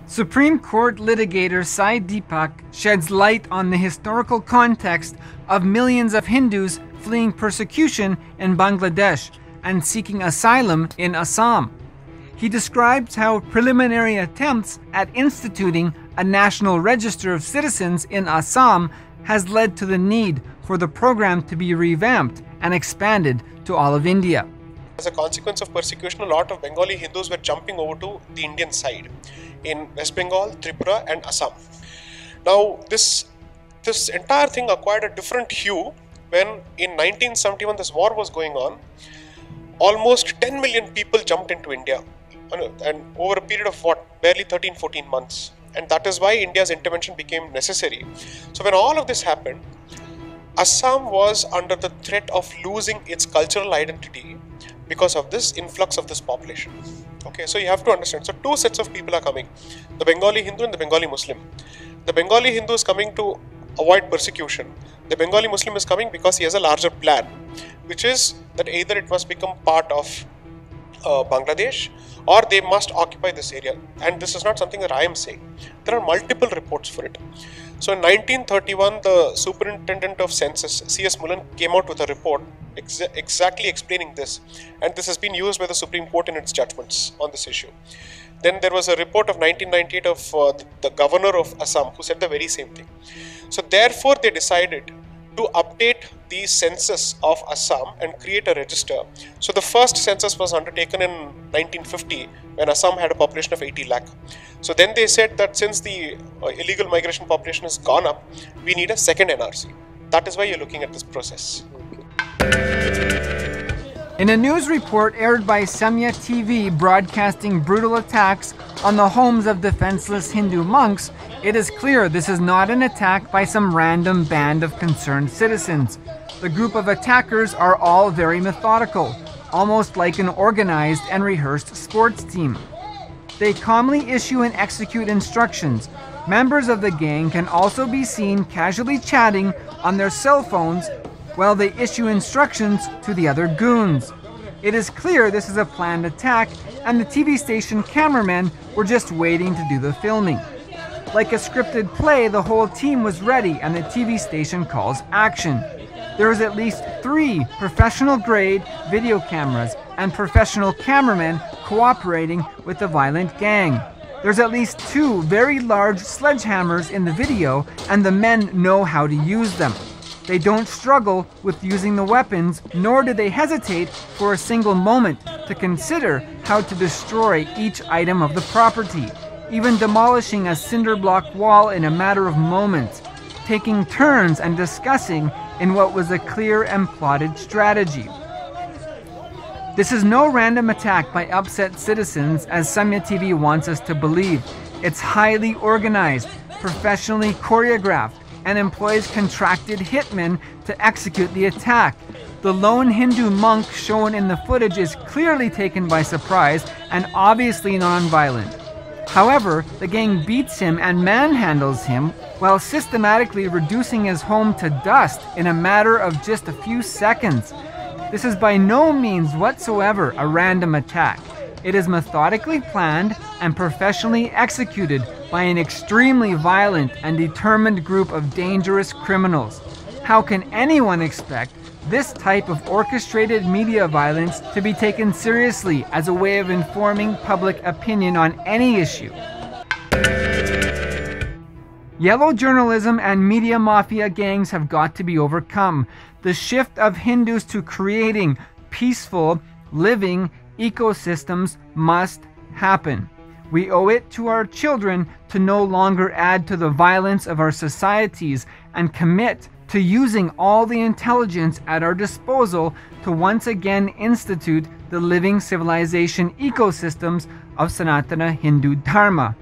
Supreme Court Litigator Sai Deepak sheds light on the historical context of millions of Hindus fleeing persecution in Bangladesh and seeking asylum in Assam. He describes how preliminary attempts at instituting a national register of citizens in Assam has led to the need for the program to be revamped and expanded to all of India. As a consequence of persecution, a lot of Bengali Hindus were jumping over to the Indian side in West Bengal, Tripura and Assam. Now this entire thing acquired a different hue when in 1971 this war was going on. Almost 10 million people jumped into India and over a period of barely 13-14 months. And that is why India's intervention became necessary. So when all of this happened, Assam was under the threat of losing its cultural identity because of this influx of this population. Okay, so you have to understand. So two sets of people are coming, the Bengali Hindu and the Bengali Muslim. The Bengali Hindu is coming to avoid persecution. The Bengali Muslim is coming because he has a larger plan, which is that either it must become part of Bangladesh or they must occupy this area. And this is not something that I am saying. There are multiple reports for it. So in 1931, the Superintendent of Census, C.S. Mullen, came out with a report exactly explaining this. And this has been used by the Supreme Court in its judgments on this issue. Then there was a report of 1998 of the governor of Assam who said the very same thing. So therefore, they decided to update the census of Assam and create a register. So the first census was undertaken in 1950 when Assam had a population of 80 lakh. So then they said that since the illegal migration population has gone up, we need a second NRC. That is why you're looking at this process. In a news report aired by Samaya TV broadcasting brutal attacks on the homes of defenseless Hindu monks, it is clear this is not an attack by some random band of concerned citizens. The group of attackers are all very methodical, almost like an organized and rehearsed sports team. They calmly issue and execute instructions. Members of the gang can also be seen casually chatting on their cell phones while they issue instructions to the other goons. It is clear this is a planned attack, and the TV station cameramen were just waiting to do the filming. Like a scripted play, the whole team was ready and the TV station calls action. There is at least 3 professional-grade video cameras and professional cameramen cooperating with the violent gang. There's at least 2 very large sledgehammers in the video, and the men know how to use them. They don't struggle with using the weapons, nor do they hesitate for a single moment to consider how to destroy each item of the property, even demolishing a cinder block wall in a matter of moments, taking turns and discussing in what was a clear and plotted strategy. This is no random attack by upset citizens, as Samaya TV wants us to believe. It's highly organized, professionally choreographed, and employs contracted hitmen to execute the attack. The lone Hindu monk shown in the footage is clearly taken by surprise and obviously non-violent. However, the gang beats him and manhandles him while systematically reducing his home to dust in a matter of just a few seconds. This is by no means whatsoever a random attack. It is methodically planned and professionally executed by an extremely violent and determined group of dangerous criminals. How can anyone expect this type of orchestrated media violence to be taken seriously as a way of informing public opinion on any issue? Yellow journalism and media mafia gangs have got to be overcome. The shift of Hindus to creating peaceful, living ecosystems must happen. We owe it to our children to no longer add to the violence of our societies and commit to using all the intelligence at our disposal to once again institute the living civilization ecosystems of Sanatana Hindu Dharma.